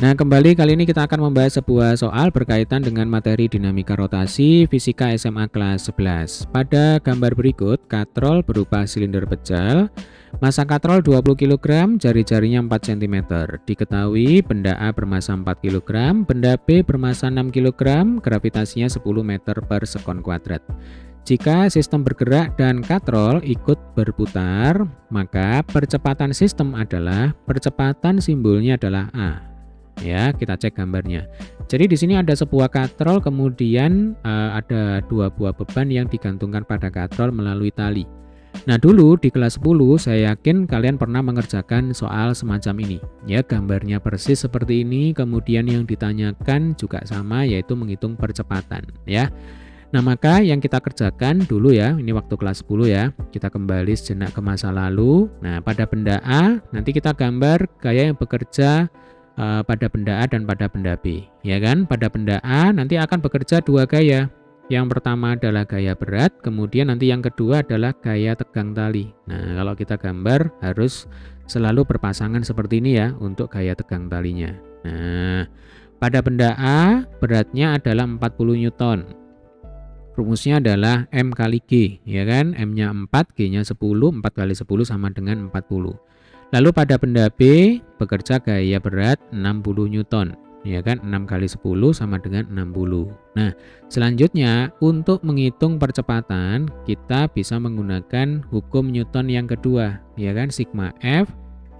Nah, kembali kali ini kita akan membahas sebuah soal berkaitan dengan materi dinamika rotasi fisika SMA kelas 11. Pada gambar berikut, katrol berupa silinder pecel, massa katrol 20 kg, jari-jarinya 4 cm. Diketahui benda A bermassa 4 kg, benda B bermassa 6 kg, gravitasinya 10 meter per sekon kuadrat. Jika sistem bergerak dan katrol ikut berputar, maka percepatan sistem adalah percepatan simbolnya adalah A. Ya, kita cek gambarnya. Jadi di sini ada sebuah katrol, kemudian ada dua buah beban yang digantungkan pada katrol melalui tali. Nah, dulu di kelas 10 saya yakin kalian pernah mengerjakan soal semacam ini. Ya, gambarnya persis seperti ini, kemudian yang ditanyakan juga sama, yaitu menghitung percepatan, ya. Nah, maka yang kita kerjakan dulu ya, ini waktu kelas 10 ya. Kita kembali sejenak ke masa lalu. Nah, pada benda A nanti kita gambar gaya yang bekerja pada benda A dan pada benda B, ya kan? Pada benda A nanti akan bekerja dua gaya. Yang pertama adalah gaya berat, kemudian nanti yang kedua adalah gaya tegang tali. Nah, kalau kita gambar harus selalu berpasangan seperti ini ya untuk gaya tegang talinya. Nah, pada benda A beratnya adalah 40 Newton. Rumusnya adalah M kali G, ya kan? M-nya 4, G-nya 10, 4 kali 10 sama dengan 40. Lalu pada benda B bekerja gaya berat 60 Newton, ya kan? 6 kali 10 sama dengan 60. Nah, selanjutnya untuk menghitung percepatan kita bisa menggunakan hukum Newton yang kedua, ya kan? Sigma F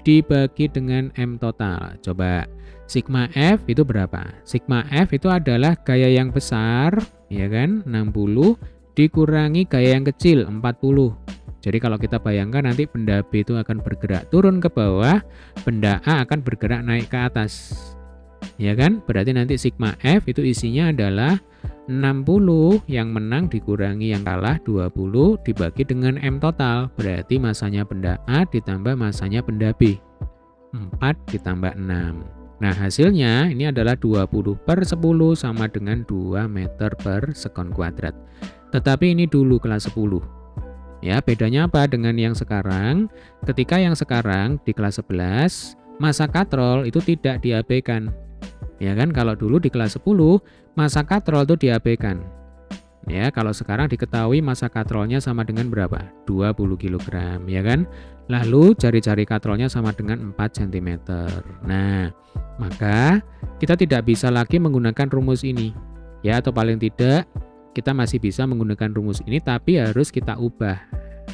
dibagi dengan M total. Coba, sigma F itu berapa? Sigma F itu adalah gaya yang besar, ya kan? 60 dikurangi gaya yang kecil 40. Jadi kalau kita bayangkan nanti benda B itu akan bergerak turun ke bawah, benda A akan bergerak naik ke atas. Ya kan? Berarti nanti sigma F itu isinya adalah 60 yang menang dikurangi yang kalah 20 dibagi dengan M total. Berarti masanya benda A ditambah masanya benda B. 4 ditambah 6. Nah, hasilnya ini adalah 20 per 10 sama dengan 2 meter per sekon kuadrat. Tetapi ini dulu kelas 10. Ya, bedanya apa dengan yang sekarang? Ketika yang sekarang di kelas 11, massa katrol itu tidak diabaikan. Ya kan, kalau dulu di kelas 10, massa katrol itu diabaikan. Ya, kalau sekarang diketahui massa katrolnya sama dengan berapa? 20 kg, ya kan? Lalu jari-jari katrolnya sama dengan 4 cm. Nah, maka kita tidak bisa lagi menggunakan rumus ini. Ya, atau paling tidak kita masih bisa menggunakan rumus ini, tapi harus kita ubah.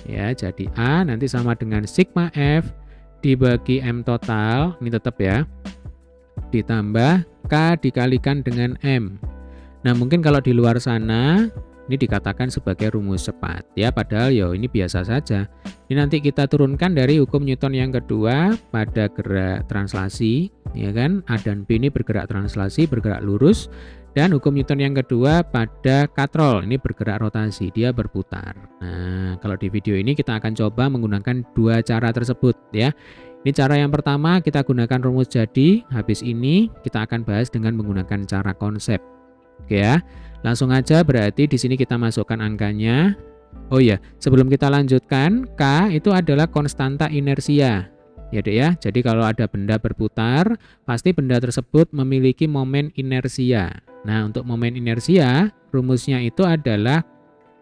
Ya, jadi A nanti sama dengan sigma F dibagi M total, ini tetap ya, ditambah K dikalikan dengan M. Nah, mungkin kalau di luar sana ini dikatakan sebagai rumus cepat ya, padahal ya ini biasa saja. Ini nanti kita turunkan dari hukum Newton yang kedua pada gerak translasi, ya kan? A dan B ini bergerak translasi, bergerak lurus. Dan hukum Newton yang kedua pada katrol, ini bergerak rotasi, dia berputar. Nah, kalau di video ini kita akan coba menggunakan dua cara tersebut ya. Ini cara yang pertama, kita gunakan rumus jadi. Habis ini kita akan bahas dengan menggunakan cara konsep. Oke ya. Langsung aja, berarti di sini kita masukkan angkanya. Oh ya, sebelum kita lanjutkan, K itu adalah konstanta inersia. Ya Dek ya. Jadi kalau ada benda berputar, pasti benda tersebut memiliki momen inersia. Nah, untuk momen inersia, rumusnya itu adalah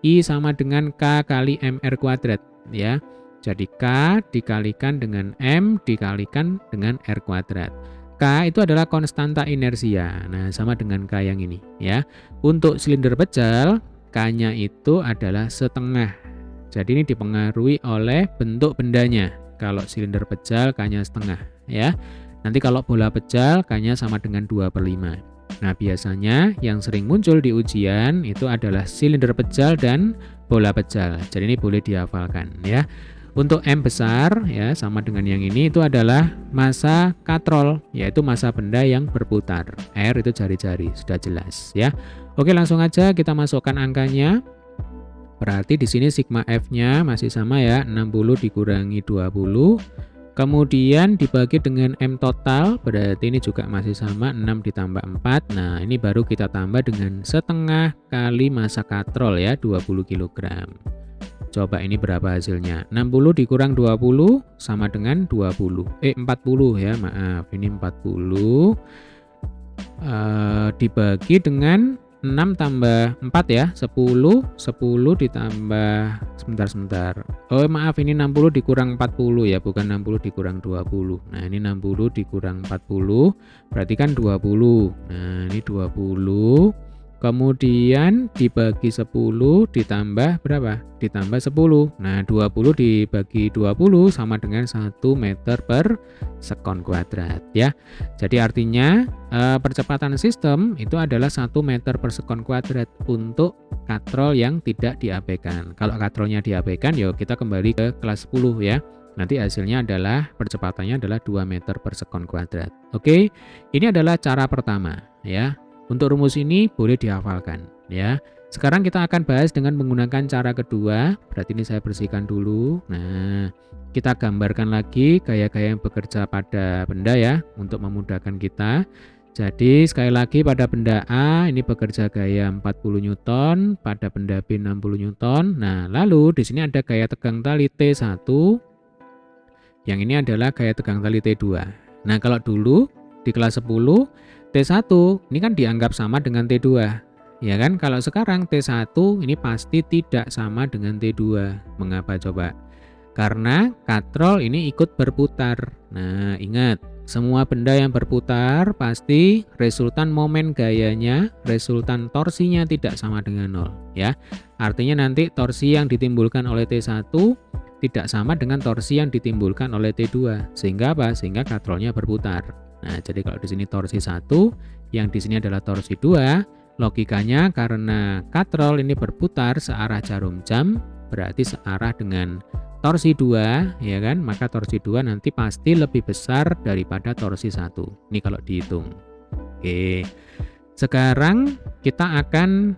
I sama dengan K kali MR kuadrat, ya. Jadi K dikalikan dengan M dikalikan dengan R kuadrat. K itu adalah konstanta inersia. Nah, sama dengan K yang ini, ya. Untuk silinder pecel, K-nya itu adalah setengah. Jadi ini dipengaruhi oleh bentuk bendanya. Kalau silinder pecel, K-nya setengah, ya. Nanti kalau bola pecel, K-nya sama dengan 2/5. Nah, biasanya yang sering muncul di ujian itu adalah silinder pecel dan bola pecel. Jadi ini boleh dihafalkan ya. Untuk M besar ya sama dengan yang ini itu adalah massa katrol, yaitu massa benda yang berputar. R itu jari-jari, sudah jelas ya. Oke, langsung aja kita masukkan angkanya. Berarti di sini sigma F-nya masih sama ya, 60 dikurangi 20. Kemudian dibagi dengan M total, berarti ini juga masih sama, 6 ditambah 4. Nah, ini baru kita tambah dengan setengah kali massa katrol ya, 20 kg. Coba ini berapa hasilnya? 60 dikurang 20 sama dengan 40 ya, maaf, ini 40. dibagi dengan 6 tambah 4 ya, 10 ditambah sebentar. Oh maaf, ini 60 dikurang 40 ya, bukan 60 dikurang 20. Nah ini 60 dikurang 40 berarti kan 20. Nah ini 20, kemudian dibagi 10 ditambah berapa? Ditambah 10. Nah 20 dibagi 20 sama dengan 1 meter per sekon kuadrat ya. Jadi artinya percepatan sistem itu adalah 1 meter per sekon kuadrat untuk katrol yang tidak diabaikan. Kalau katrolnya diabaikan, yuk kita kembali ke kelas 10 ya. Nanti hasilnya adalah percepatannya adalah 2 meter per sekon kuadrat. Oke, ini adalah cara pertama ya. Untuk rumus ini boleh dihafalkan ya. Sekarang kita akan bahas dengan menggunakan cara kedua. Berarti ini saya bersihkan dulu. Nah, kita gambarkan lagi gaya-gaya yang bekerja pada benda ya, untuk memudahkan kita. Jadi sekali lagi pada benda A ini bekerja gaya 40 Newton, pada benda B 60 Newton. Nah, lalu di sini ada gaya tegang tali T1. Yang ini adalah gaya tegang tali T2. Nah, kalau dulu di kelas 10 T1 ini kan dianggap sama dengan T2. Ya kan? Kalau sekarang T1 ini pasti tidak sama dengan T2. Mengapa coba? Karena katrol ini ikut berputar. Nah, ingat, semua benda yang berputar pasti resultan momen gayanya, resultan torsinya tidak sama dengan 0 ya. Artinya nanti torsi yang ditimbulkan oleh T1 tidak sama dengan torsi yang ditimbulkan oleh T2. Sehingga apa? Sehingga katrolnya berputar. Nah, jadi kalau di sini torsi 1, yang di sini adalah torsi 2, logikanya karena katrol ini berputar searah jarum jam, berarti searah dengan torsi 2, ya kan? Maka torsi 2 nanti pasti lebih besar daripada torsi 1. Ini kalau dihitung. Oke. Sekarang kita akan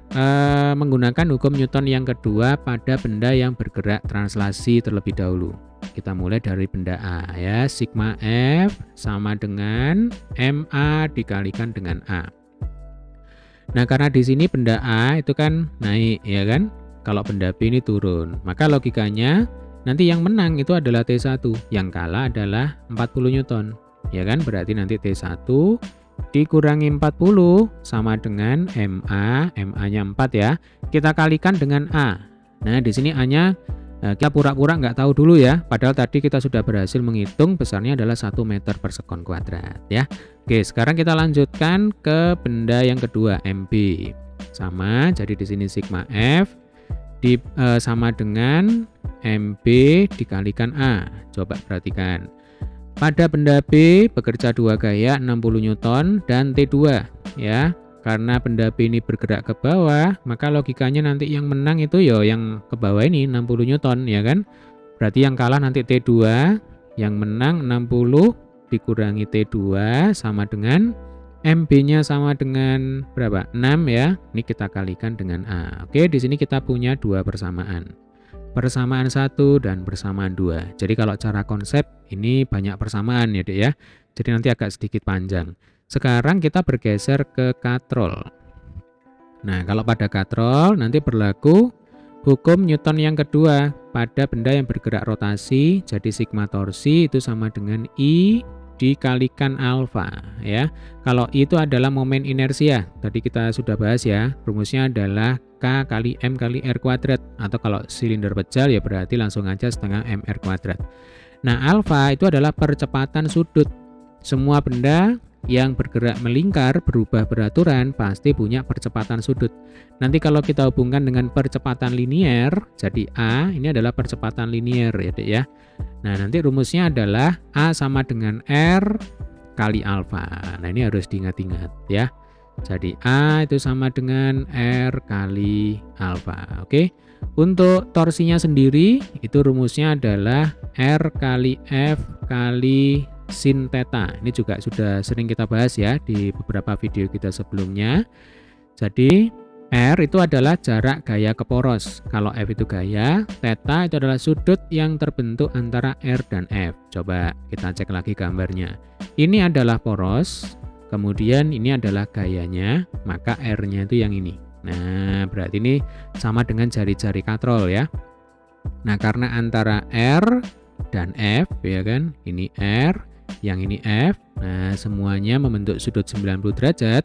menggunakan hukum Newton yang kedua pada benda yang bergerak translasi terlebih dahulu. Kita mulai dari benda A ya, sigma F sama dengan MA dikalikan dengan A. Nah, karena di sini benda A itu kan naik ya kan, kalau benda B ini turun, maka logikanya nanti yang menang itu adalah T1, yang kalah adalah 40 Newton ya kan, berarti nanti T1 dikurangi 40 sama dengan MA, MA-nya 4 ya, kita kalikan dengan A. Nah, di sini A-nya kita pura-pura nggak tahu dulu ya, padahal tadi kita sudah berhasil menghitung besarnya adalah 1 meter per sekon kuadrat ya. Oke, sekarang kita lanjutkan ke benda yang kedua, MB. Sama, jadi di sini sigma F sama dengan MB dikalikan A. Coba perhatikan. Pada benda B bekerja 2 gaya 60 Newton dan T2 ya. Karena benda B ini bergerak ke bawah, maka logikanya nanti yang menang itu ya yang ke bawah ini 60 Newton ya kan. Berarti yang kalah nanti T2, yang menang 60 dikurangi T2 sama dengan MB-nya sama dengan berapa? 6 ya. Ini kita kalikan dengan A. Oke, di sini kita punya dua persamaan. Persamaan 1 dan persamaan 2. Jadi kalau cara konsep ini banyak persamaan ya, Dek ya. Jadi nanti agak sedikit panjang. Sekarang kita bergeser ke katrol. Nah, kalau pada katrol nanti berlaku hukum Newton yang kedua pada benda yang bergerak rotasi. Jadi sigma torsi itu sama dengan I dikalikan alfa ya. Kalau I itu adalah momen inersia. Tadi kita sudah bahas ya. Rumusnya adalah K kali M kali R kuadrat. Atau kalau silinder pejal ya berarti langsung aja setengah MR kuadrat. Nah, alfa itu adalah percepatan sudut. Semua benda yang bergerak melingkar berubah beraturan pasti punya percepatan sudut. Nanti kalau kita hubungkan dengan percepatan linier, jadi A ini adalah percepatan linier ya Dek ya. Nah, nanti rumusnya adalah A sama dengan R kali alfa. Nah, ini harus diingat-ingat ya. Jadi A itu sama dengan R kali alfa. Oke. Untuk torsinya sendiri itu rumusnya adalah R kali F kali sin theta. Ini juga sudah sering kita bahas ya di beberapa video kita sebelumnya. Jadi R itu adalah jarak gaya ke poros. Kalau F itu gaya, theta itu adalah sudut yang terbentuk antara R dan F. Coba kita cek lagi gambarnya. Ini adalah poros, kemudian ini adalah gayanya, maka R-nya itu yang ini. Nah, berarti ini sama dengan jari-jari katrol ya. Nah, karena antara R dan F ya kan, ini R, yang ini F. Nah, semuanya membentuk sudut 90 derajat.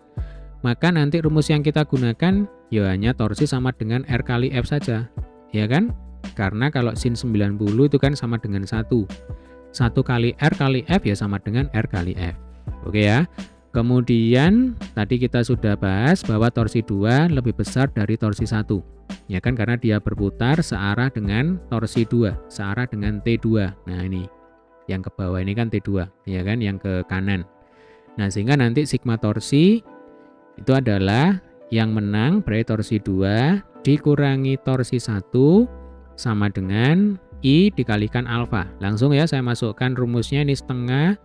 Maka nanti rumus yang kita gunakan ya hanya torsi sama dengan R kali F saja. Ya kan? Karena kalau sin 90 itu kan sama dengan 1. 1 kali R kali F ya sama dengan R kali F. Oke ya. Kemudian tadi kita sudah bahas bahwa torsi 2 lebih besar dari torsi 1. Ya kan, karena dia berputar searah dengan torsi 2, searah dengan T2. Nah, ini yang ke bawah ini kan T2, ya kan, yang ke kanan. Nah, sehingga nanti sigma torsi itu adalah yang menang berarti torsi 2 dikurangi torsi 1 sama dengan I dikalikan alfa. Langsung ya saya masukkan rumusnya, ini setengah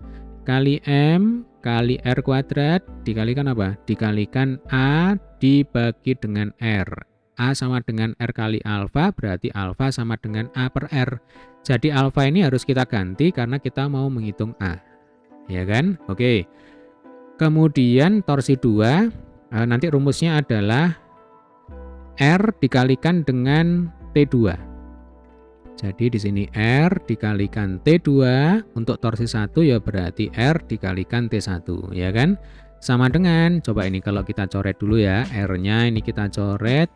kali M kali R kuadrat dikalikan apa? Dikalikan A dibagi dengan R. A sama dengan R kali alfa, berarti alfa sama dengan A per R. Jadi alfa ini harus kita ganti karena kita mau menghitung A. Ya kan? Oke. Kemudian torsi 2, nanti rumusnya adalah R dikalikan dengan T2. Jadi di sini R dikalikan T2, untuk torsi 1 ya berarti R dikalikan T1, ya kan? Sama dengan, coba ini kalau kita coret dulu ya, R-nya ini kita coret,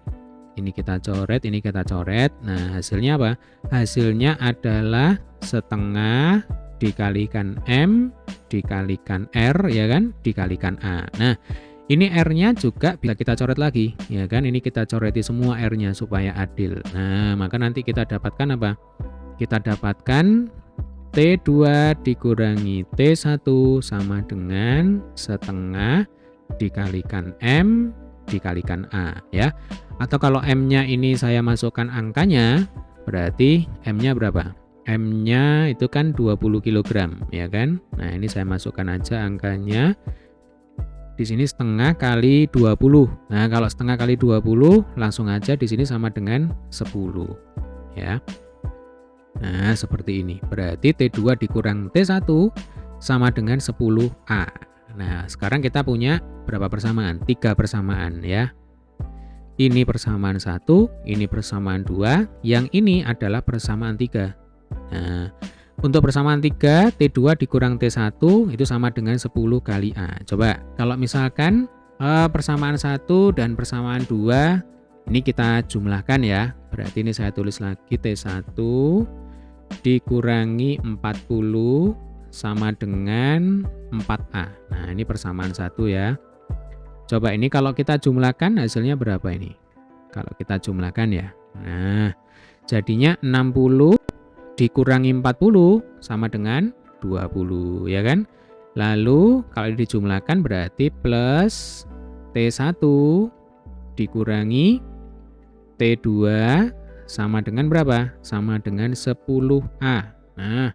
ini kita coret, ini kita coret. Nah, hasilnya apa? Hasilnya adalah setengah dikalikan M dikalikan R, ya kan, dikalikan A. Nah, ini R-nya juga bisa kita coret lagi, ya kan, ini kita coreti semua R-nya supaya adil. Nah, maka nanti kita dapatkan apa? Kita dapatkan T2 dikurangi T1 sama dengan setengah dikalikan M dikalikan A, ya. Atau kalau M-nya ini saya masukkan angkanya, berarti M-nya berapa? M-nya itu kan 20 kg, ya kan? Nah, ini saya masukkan aja angkanya. Di sini setengah kali 20. Nah, kalau setengah kali 20 langsung aja di sini sama dengan 10, ya. Nah, seperti ini. Berarti T2 dikurang T1 sama dengan 10A. Nah, sekarang kita punya berapa persamaan? 3 persamaan, ya. Ini persamaan 1, ini persamaan 2, yang ini adalah persamaan 3. Nah, untuk persamaan 3, T2 dikurang T1 itu sama dengan 10 kali A. Coba, kalau misalkan persamaan 1 dan persamaan 2, ini kita jumlahkan ya. Berarti ini saya tulis lagi T1 dikurangi 40 sama dengan 4A. Nah, ini persamaan 1 ya. Coba ini kalau kita jumlahkan hasilnya berapa ini? Kalau kita jumlahkan ya. Nah, jadinya 60 dikurangi 40 sama dengan 20, ya kan? Lalu kalau dijumlahkan berarti plus T1 dikurangi T2 sama dengan berapa? Sama dengan 10A. Nah,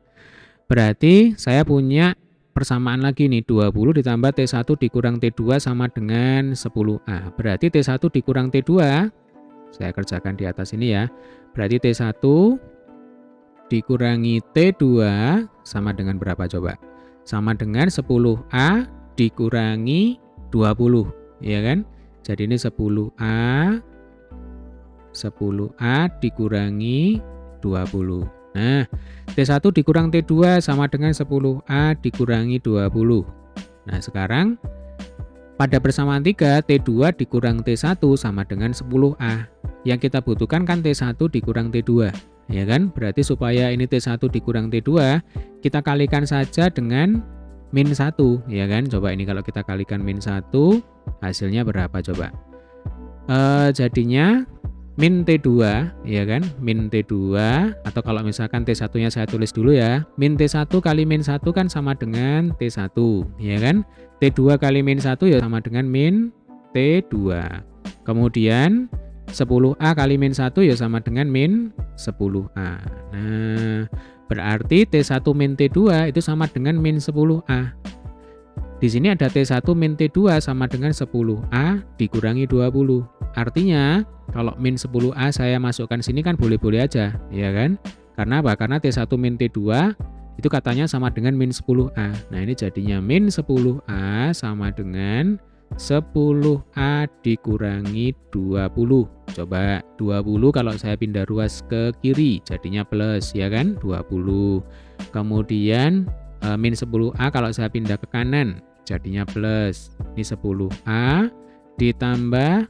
berarti saya punya persamaan lagi nih, 20 ditambah T1 dikurang T2 sama dengan 10A. Berarti T1 dikurang T2, saya kerjakan di atas ini ya. Berarti T1 dikurangi T2 sama dengan berapa coba? Sama dengan 10A dikurangi 20, ya kan? Jadi ini 10A dikurangi 20. Nah, T1 dikurang T2 sama dengan 10A dikurangi 20. Nah, sekarang pada persamaan 3, T2 dikurang T1 sama dengan 10A. Yang kita butuhkan kan T1 dikurang T2. Ya kan? Berarti supaya ini T1 dikurang T2, kita kalikan saja dengan min 1, ya kan? Coba ini kalau kita kalikan min 1, hasilnya berapa coba? Jadinya min T2, ya kan? Min T2, atau kalau misalkan T1-nya saya tulis dulu ya. Min T1 kali min 1 kan sama dengan T1, ya kan? T2 kali min 1 ya sama dengan min T2. Kemudian 10A kali min 1 ya sama dengan min 10A. Nah, berarti T1 min T2 itu sama dengan min 10A. Di sini ada T1 min T2 sama dengan 10A dikurangi 20. Artinya, kalau min 10A saya masukkan sini kan boleh-boleh aja, ya kan? Karena apa? Karena T1 min T2 itu katanya sama dengan min 10A. Nah, ini jadinya min 10A sama dengan 10A dikurangi 20. Coba 20 kalau saya pindah ruas ke kiri jadinya plus, ya kan? 20. Kemudian min 10A kalau saya pindah ke kanan jadinya plus. Ini 10A ditambah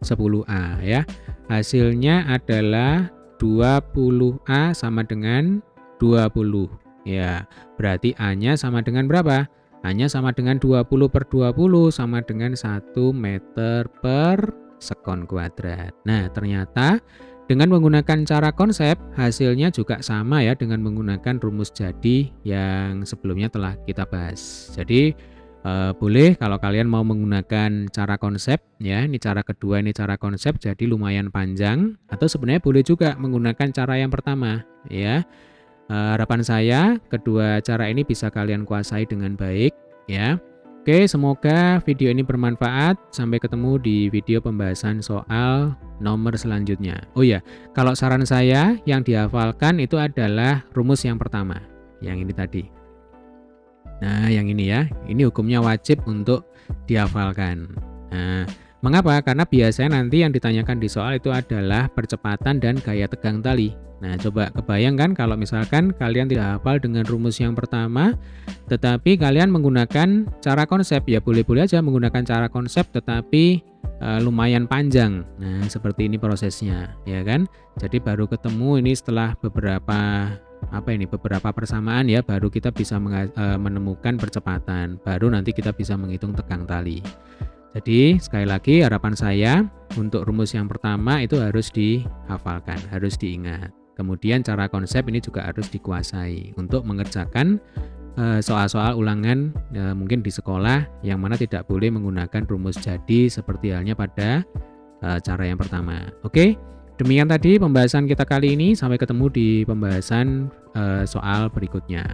10A ya. Hasilnya adalah 20A sama dengan 20. Ya, berarti A-nya sama dengan berapa? A-nya sama dengan 20 per 20 sama dengan 1 meter per sekon kuadrat. Nah, ternyata dengan menggunakan cara konsep, hasilnya juga sama ya dengan menggunakan rumus jadi yang sebelumnya telah kita bahas. Jadi boleh kalau kalian mau menggunakan cara konsep ya, ini cara kedua, ini cara konsep jadi lumayan panjang, atau sebenarnya boleh juga menggunakan cara yang pertama ya. Harapan saya kedua cara ini bisa kalian kuasai dengan baik ya. Oke, semoga video ini bermanfaat. Sampai ketemu di video pembahasan soal nomor selanjutnya. Oh ya, kalau saran saya yang dihafalkan itu adalah rumus yang pertama, yang ini tadi. Nah, yang ini ya, ini hukumnya wajib untuk dihafalkan. Nah, mengapa? Karena biasanya nanti yang ditanyakan di soal itu adalah percepatan dan gaya tegang tali. Nah, coba kebayangkan kalau misalkan kalian tidak hafal dengan rumus yang pertama, tetapi kalian menggunakan cara konsep, ya boleh-boleh aja menggunakan cara konsep tetapi lumayan panjang. Nah, seperti ini prosesnya, ya kan? Jadi baru ketemu ini setelah beberapa persamaan ya, baru kita bisa menemukan percepatan, baru nanti kita bisa menghitung tegang tali. Jadi sekali lagi harapan saya untuk rumus yang pertama itu harus dihafalkan, harus diingat. Kemudian cara konsep ini juga harus dikuasai untuk mengerjakan soal-soal ulangan mungkin di sekolah yang mana tidak boleh menggunakan rumus jadi seperti halnya pada cara yang pertama. Oke, demikian tadi pembahasan kita kali ini. Sampai ketemu di pembahasan soal berikutnya.